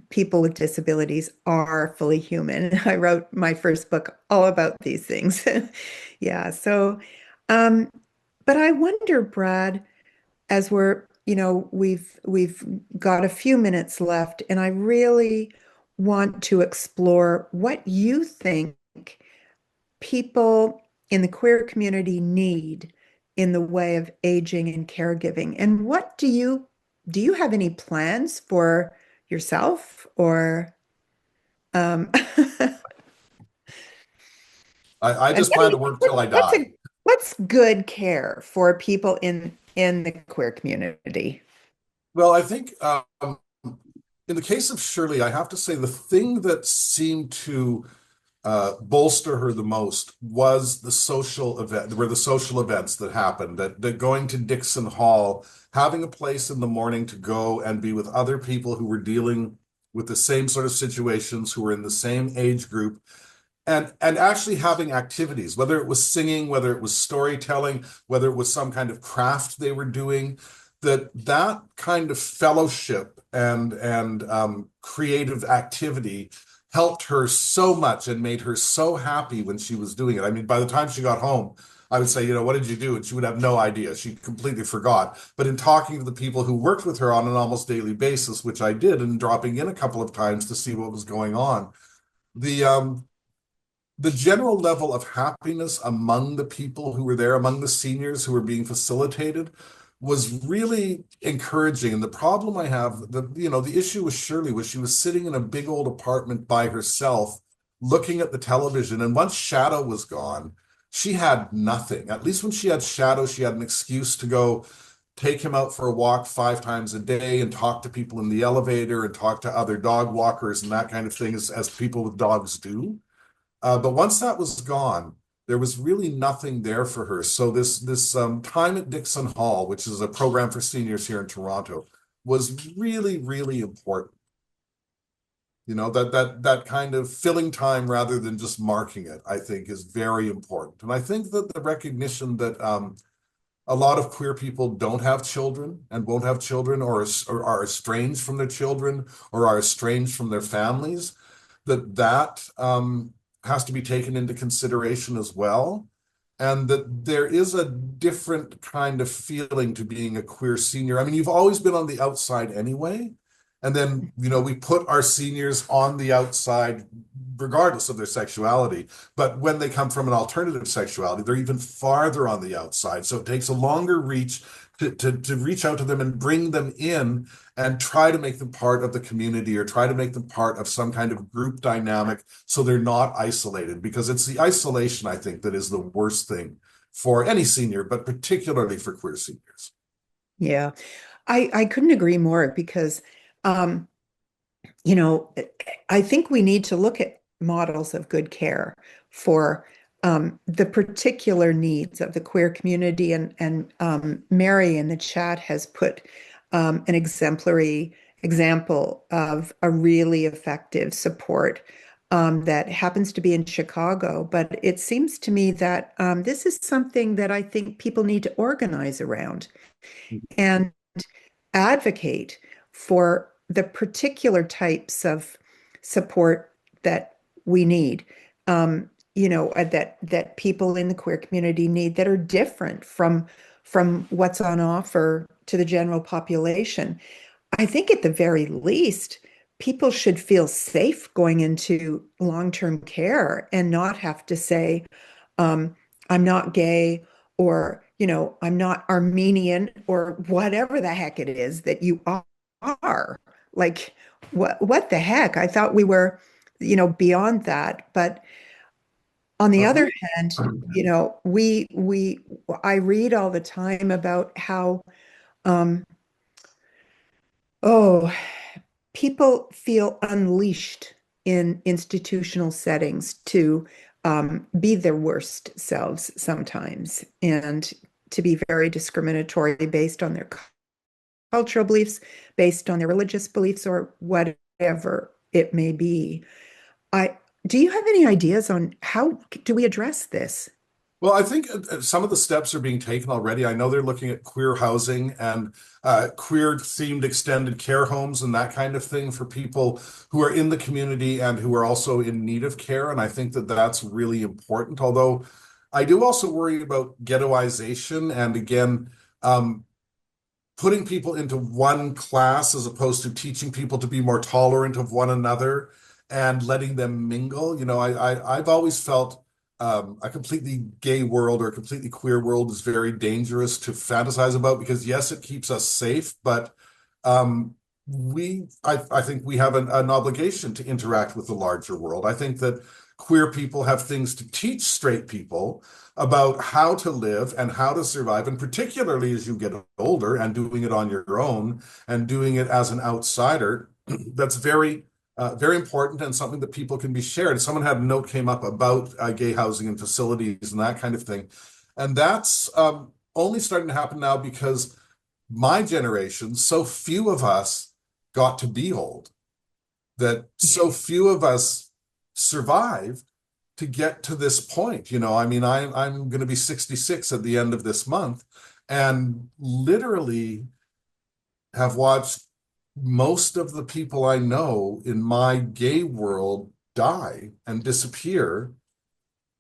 people with disabilities are fully human. I wrote my first book all about these things. Yeah, um, but I wonder, Brad, as we've got a few minutes left, and I really want to explore what you think people in the queer community need in the way of aging and caregiving. And what do you have any plans for yourself or um I and just plan to work till I die. what's good care for people in the queer community? Well, I think in the case of Shirley, I have to say the thing that seemed to bolster her the most was the social events that happened, that going to Dixon Hall, having a place in the morning to go and be with other people who were dealing with the same sort of situations, who were in the same age group, and actually having activities, whether it was singing, whether it was storytelling, whether it was some kind of craft they were doing, that kind of fellowship and creative activity helped her so much and made her so happy when she was doing it. I mean, by the time she got home, I would say, what did you do? And she would have no idea. She completely forgot. But in talking to the people who worked with her on an almost daily basis, which I did, and dropping in a couple of times to see what was going on, the the general level of happiness among the people who were there, among the seniors who were being facilitated, was really encouraging. And the problem I have, the issue with Shirley was she was sitting in a big old apartment by herself, looking at the television. And once Shadow was gone, she had nothing. At least when she had Shadow, she had an excuse to go take him out for a walk 5 times a day and talk to people in the elevator and talk to other dog walkers and that kind of thing, as people with dogs do. But once that was gone, there was really nothing there for her. So this time at Dixon Hall, which is a program for seniors here in Toronto, was really, really important. That kind of filling time rather than just marking it, I think, is very important. And I think that the recognition that a lot of queer people don't have children and won't have children, or are estranged from their children, or are estranged from their families, that has to be taken into consideration as well. And that there is a different kind of feeling to being a queer senior. I mean, you've always been on the outside anyway. And then, we put our seniors on the outside regardless of their sexuality. But when they come from an alternative sexuality, they're even farther on the outside. So it takes a longer reach to reach out to them and bring them in and try to make them part of the community or try to make them part of some kind of group dynamic so they're not isolated, because it's the isolation, I think, that is the worst thing for any senior, but particularly for queer seniors. Yeah, I couldn't agree more because um, you know, I think we need to look at models of good care for the particular needs of the queer community. And Mary in the chat has put an exemplary example of a really effective support that happens to be in Chicago. But it seems to me that this is something that I think people need to organize around and advocate for the particular types of support that we need, that people in the queer community need that are different from what's on offer to the general population. I think at the very least, people should feel safe going into long-term care and not have to say, um, I'm not gay, or, I'm not Armenian, or whatever the heck it is that you are. Like, what the heck? I thought we were, beyond that. But on the other We, hand, I read all the time about how, um, oh, people feel unleashed in institutional settings to be their worst selves sometimes, and to be very discriminatory based on their cultural beliefs, based on their religious beliefs, or whatever it may be. I Do you have any ideas on how do we address this? Well, I think some of the steps are being taken already. I know they're looking at queer housing and queer themed extended care homes and that kind of thing for people who are in the community and who are also in need of care. And I think that that's really important. Although I do also worry about ghettoization and, again, um, putting people into one class as opposed to teaching people to be more tolerant of one another and letting them mingle. I've always felt a completely gay world or a completely queer world is very dangerous to fantasize about, because yes, it keeps us safe, but um, I think we have an obligation to interact with the larger world. I think that queer people have things to teach straight people about how to live and how to survive, and particularly as you get older and doing it on your own and doing it as an outsider, that's very important and something that people can be shared. Someone had a note came up about gay housing and facilities and that kind of thing. And that's only starting to happen now because my generation, so few of us got to be old, that so few of us survived to get to this point. I mean, I'm going to be 66 at the end of this month, and literally have watched most of the people I know in my gay world die and disappear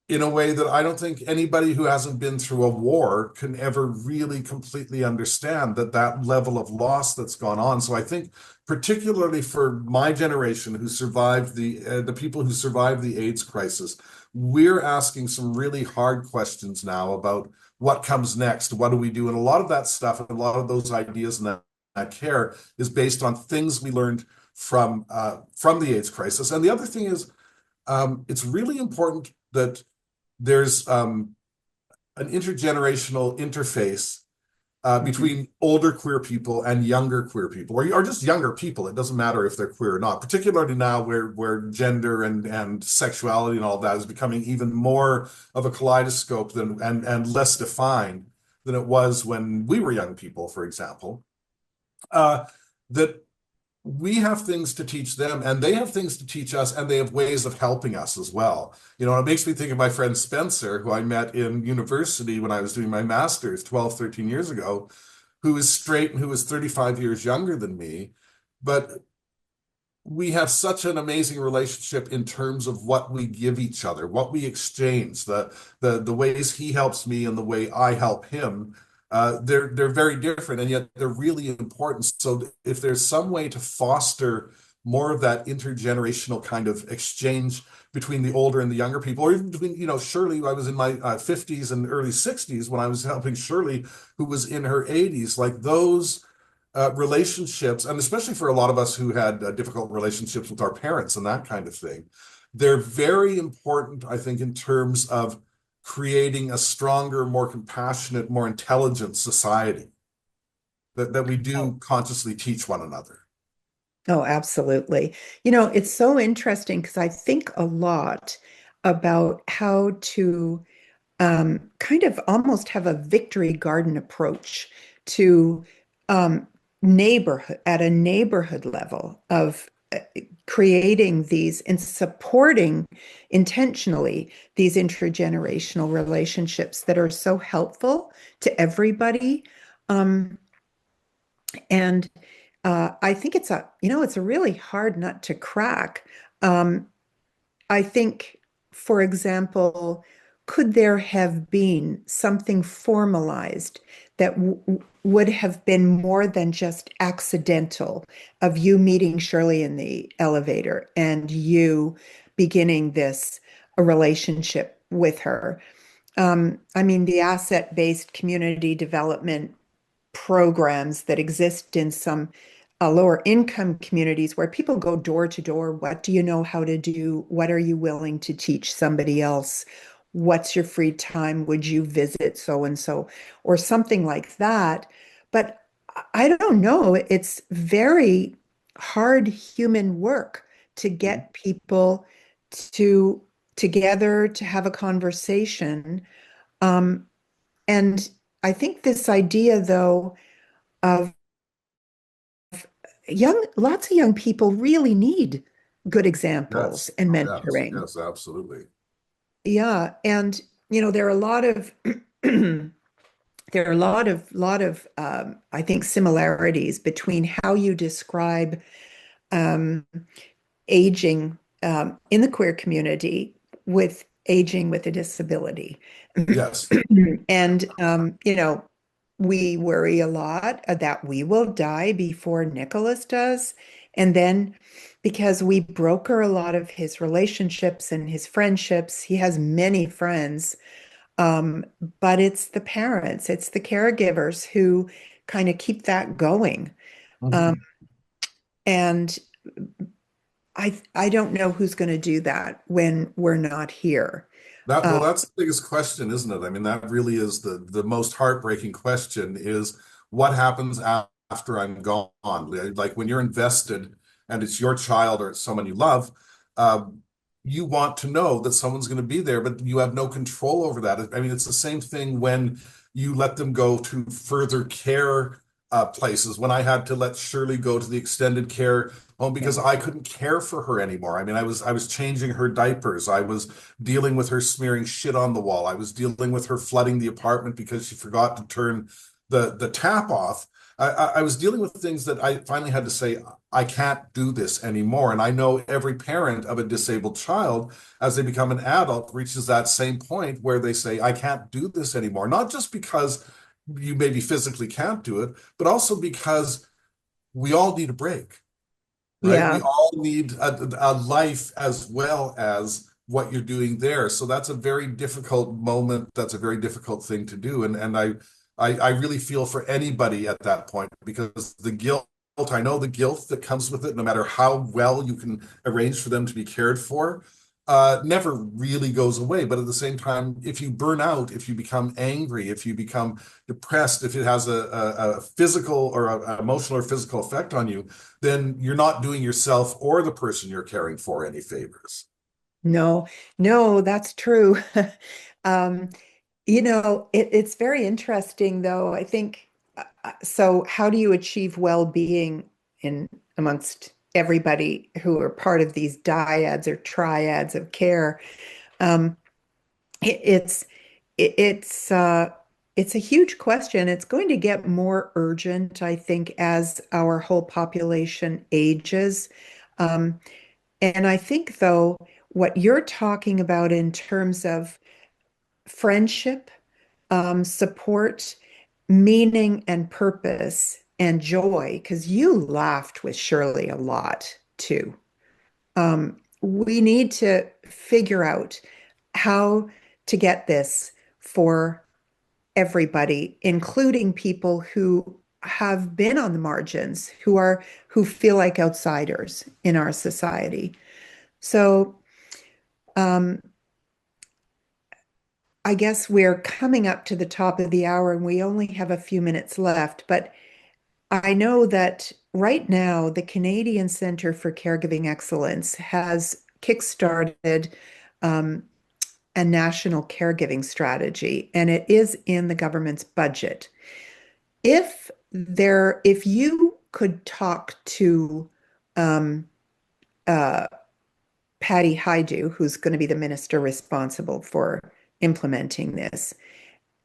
in a way that I don't think anybody who hasn't been through a war can ever really completely understand that level of loss that's gone on. So I think particularly for my generation who survived the people who survived the AIDS crisis, we're asking some really hard questions now about what comes next. What do we do? And a lot of that stuff, and a lot of those ideas and that care is based on things we learned from the AIDS crisis. And the other thing is, it's really important that there's an intergenerational interface between older queer people and younger queer people, or just younger people. It doesn't matter if they're queer or not, particularly now where gender and sexuality and all that is becoming even more of a kaleidoscope and less defined than it was when we were young people, for example. That we have things to teach them and they have things to teach us, and they have ways of helping us as well. It makes me think of my friend Spencer, who I met in university when I was doing my master's 12, 13 years ago, who is straight and who is 35 years younger than me. But we have such an amazing relationship in terms of what we give each other, what we exchange, the ways he helps me and the way I help him. They're very different, and yet they're really important. So if there's some way to foster more of that intergenerational kind of exchange between the older and the younger people, or even between, Shirley, I was in my 50s and early 60s when I was helping Shirley, who was in her 80s, like those relationships, and especially for a lot of us who had difficult relationships with our parents and that kind of thing, they're very important, I think, in terms of creating a stronger, more compassionate, more intelligent society that we do consciously teach one another. Oh, absolutely. It's so interesting because I think a lot about how to kind of almost have a victory garden approach to neighborhood at a neighborhood level of creating these and supporting intentionally these intergenerational relationships that are so helpful to everybody. Um, and I think it's a really hard nut to crack. Um, I think, for example, could there have been something formalized that would have been more than just accidental of you meeting Shirley in the elevator and you beginning this a relationship with her? I mean, the asset-based community development programs that exist in some lower income communities where people go door to door. What do you know how to do? What are you willing to teach somebody else? What's your free time? Would you visit so and so? Or something like that. But I don't know. It's very hard human work to get people to together to have a conversation. Um, and I think this idea, though, of lots of young people really need good examples Yes, and yes, mentoring. yes, absolutely. Yeah, and there are a lot of there are a lot of I think similarities between how you describe um, aging in the queer community with aging with a disability. Yes. And, we worry a lot that we will die before Nicholas does. And then because we broker a lot of his relationships and his friendships, he has many friends. Um, but it's the parents, it's the caregivers who kind of keep that going. Um, Mhm. and I don't know who's going to do that when we're not here. Well, Uh, that's the biggest question, isn't it? I mean, that really is the most heartbreaking question is what happens after I'm gone? Like when you're invested and it's your child or it's someone you love, you want to know that someone's going to be there, but you have no control over that. I mean, it's the same thing when you let them go to further care places. When I had to let Shirley go to the extended care home because I couldn't care for her anymore. I mean, I was changing her diapers. I was dealing with her smearing shit on the wall. I was dealing with her flooding the apartment because she forgot to turn the tap off. I was dealing with things that I finally had to say, I can't do this anymore. And I know every parent of a disabled child, as they become an adult, reaches that same point where they say, I can't do this anymore. Not just because you maybe physically can't do it, but also because we all need a break, right? We yeah. all need a life as well as what you're doing there. So that's a very difficult moment. That's a very difficult thing to do. And I really feel for anybody at that point because the guilt, I know the guilt that comes with it, no matter how well you can arrange for them to be cared for, never really goes away. But at the same time, if you burn out, if you become angry, if you become depressed, if it has a physical or emotional or physical effect on you, then you're not doing yourself or the person you're caring for any favors. No, no, that's true. Um, it's very interesting, though. I think so. How do you achieve well-being in amongst everybody who are part of these dyads or triads of care? Um, it, it's it, it's a huge question. It's going to get more urgent, I think, as our whole population ages. Um, and I think, though, what you're talking about in terms of friendship, support, meaning and purpose and joy, because you laughed with Shirley a lot. to. We need to figure out how to get this for everybody, including people who have been on the margins, who feel like outsiders in our society. So um, I guess we're coming up to the top of the hour and we only have a few minutes left, but I know that right now the Canadian Centre for Caregiving Excellence has kickstarted um, a national caregiving strategy, and it is in the government's budget. If you could talk to um, uh, Patty Hajdu, who's going to be the minister responsible for implementing this,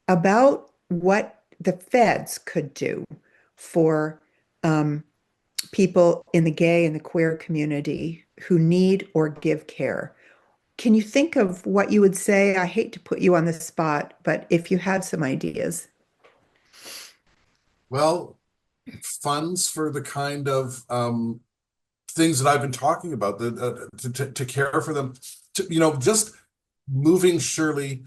about what the feds could do for um, people in the gay and the queer community who need or give care. Can you think of what you would say? I hate to put you on the spot, but if you had some ideas. Well, funds for the kind of things that I've been talking about, to care for them, just moving Shirley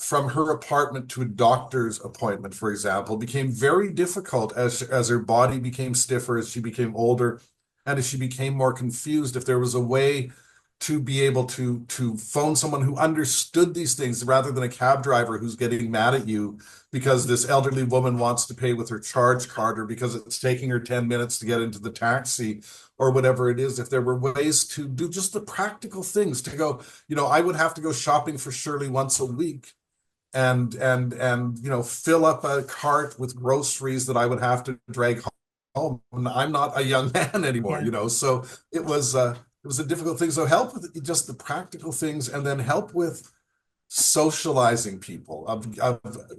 from her apartment to a doctor's appointment, for example, became very difficult as her body became stiffer, as she became older, and as she became more confused. If there was a way to be able to phone someone who understood these things rather than a cab driver who's getting mad at you because this elderly woman wants to pay with her charge card, or because it's taking her 10 minutes to get into the taxi, or whatever it is. If there were ways to do just the practical things, to go, I would have to go shopping for Shirley once a week and fill up a cart with groceries that I would have to drag home. And I'm not a young man anymore, Yeah. So it was a difficult thing. So help with just the practical things, and then help with socializing people, of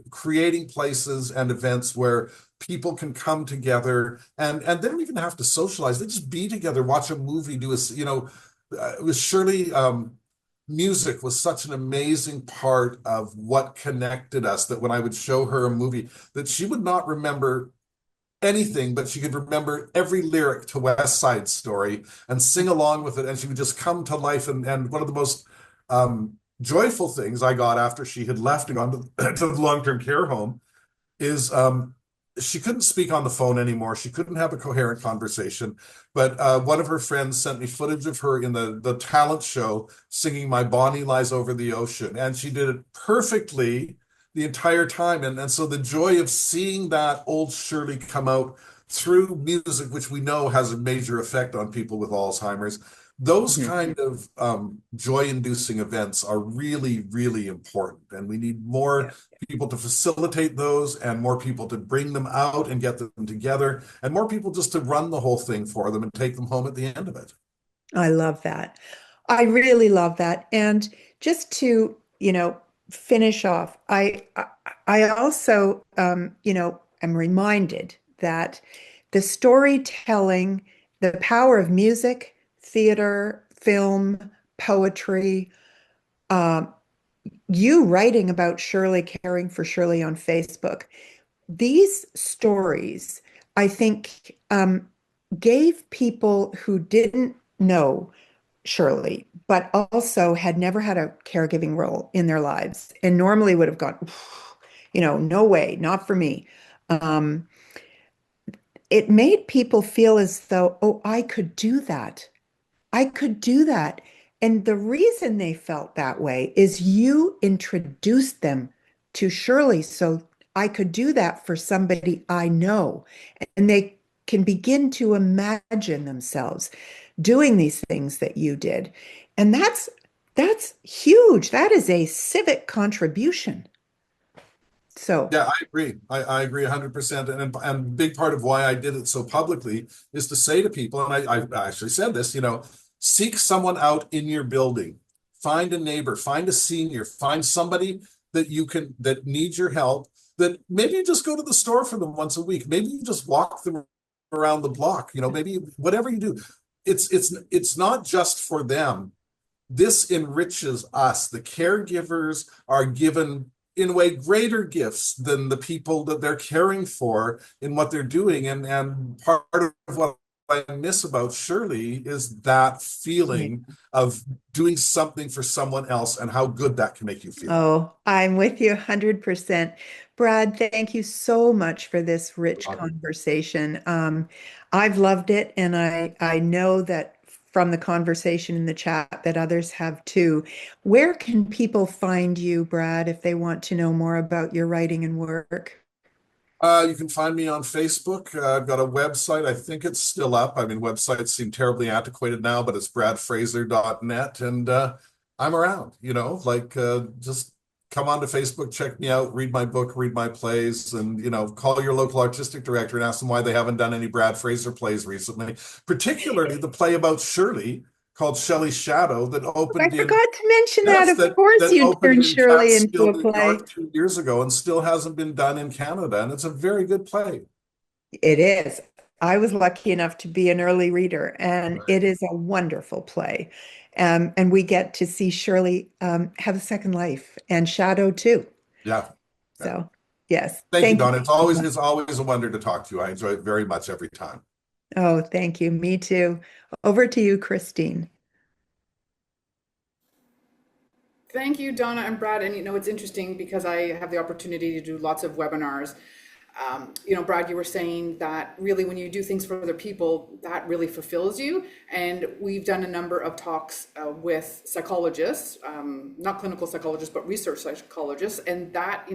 creating places and events where people can come together, and they don't even have to socialize. They just be together, watch a movie, with Shirley, music was such an amazing part of what connected us, that when I would show her a movie, that she would not remember anything, but she could remember every lyric to West Side Story and sing along with it, and she would just come to life. And one of the most joyful things I got after she had left and gone to the long-term care home is she couldn't speak on the phone anymore. She couldn't have a coherent conversation. But one of her friends sent me footage of her in the talent show singing My Bonnie Lies Over the Ocean. And she did it perfectly the entire time. And so the joy of seeing that old Shirley come out through music, which we know has a major effect on people with Alzheimer's, those Mhm. kind of joy-inducing events are really, really important. And we need more people to facilitate those, and more people to bring them out and get them together, and more people just to run the whole thing for them and take them home at the end of it. I love that. I really love that. And just to, finish off, I also, am reminded that the storytelling, the power of music, theater, film, poetry, um, you writing about Shirley, caring for Shirley on Facebook, these stories, I think, gave people who didn't know Shirley, but also had never had a caregiving role in their lives and normally would have gone, no way, not for me. Um, it made people feel as though, oh, I could do that. I could do that. And the reason they felt that way is you introduced them to Shirley. So I could do that for somebody I know. And they can begin to imagine themselves doing these things that you did. And that's huge. That is a civic contribution. So, Yeah, I agree. I agree 100%. And a big part of why I did it so publicly is to say to people, and I actually said this, seek someone out in your building, find a neighbor, find a senior, find somebody that needs your help, that maybe you just go to the store for them once a week. Maybe you just walk them around the block, maybe whatever you do. It's not just for them. This enriches us. The caregivers are given, in a way, greater gifts than the people that they're caring for in what they're doing. And part of what I miss about Shirley is that feeling of doing something for someone else and how good that can make you feel. Oh, I'm with you 100%. Brad, thank you so much for this rich conversation. I've loved it, and I know that from the conversation in the chat that others have too. Where can people find you, Brad, if they want to know more about your writing and work? You can find me on Facebook. I've got a website. I think it's still up. I mean, websites seem terribly antiquated now, but it's bradfraser.net. And I'm around, just come on to Facebook, check me out, read my book, read my plays, and, call your local artistic director and ask them why they haven't done any Brad Fraser plays recently, particularly the play about Shirley called Shelley's Shadow that I opened in forgot to mention that. Yes, Of course, that you opened turned in Shirley into Catskill, a New play. York 2 years ago and still hasn't been done in Canada. And it's a very good play. It is. I was lucky enough to be an early reader, and it is a wonderful play. And we get to see Shirley have a second life and Shadow too. Yeah. Yeah. So, yes, Thank you, thank you Don. It's so always much. it's always a wonder to talk to you. I enjoy it very much every time. Oh, thank you. Me too. Over to you, Christine. Thank you, Donna and Brad. And it's interesting because I have the opportunity to do lots of webinars. Brad, you were saying that really when you do things for other people, that really fulfills you. And we've done a number of talks with psychologists, not clinical psychologists, but research psychologists. And that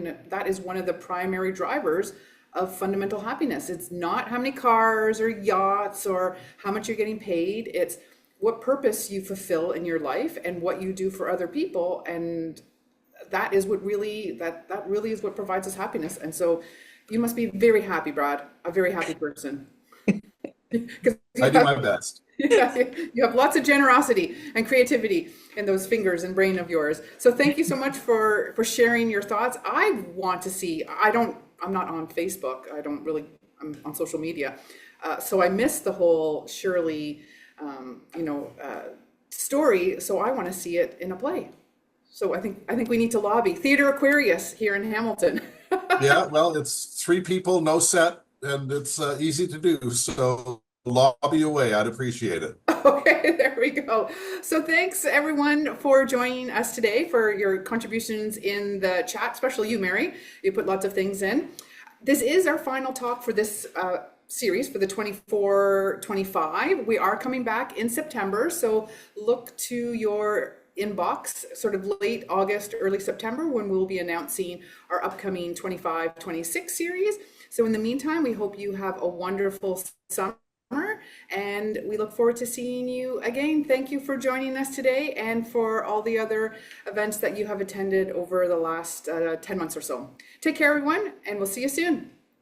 is one of the primary drivers of fundamental happiness. It's not how many cars or yachts or how much you're getting paid. It's what purpose you fulfill in your life and what you do for other people. And that is what really, that really is what provides us happiness. And so you must be very happy, Brad, a very happy person. I do my best. You have lots of generosity and creativity in those fingers and brain of yours. So thank you so much for sharing your thoughts. I want to see, I'm not on Facebook. I'm on social media. So I missed the whole Shirley, story. So I want to see it in a play. So I think we need to lobby Theater Aquarius here in Hamilton. Yeah, well, it's three people, no set, and it's easy to do. So lobby away. I'd appreciate it. Okay, there we go. So thanks everyone for joining us today, for your contributions in the chat, especially you, Mary. You put lots of things in. This is our final talk for this series for the 24-25. We are coming back in September, so look to your inbox sort of late August, early September, when we'll be announcing our upcoming 25-26 series. So in the meantime, we hope you have a wonderful summer, and we look forward to seeing you again. Thank you for joining us today and for all the other events that you have attended over the last 10 months or so. Take care, everyone, and we'll see you soon.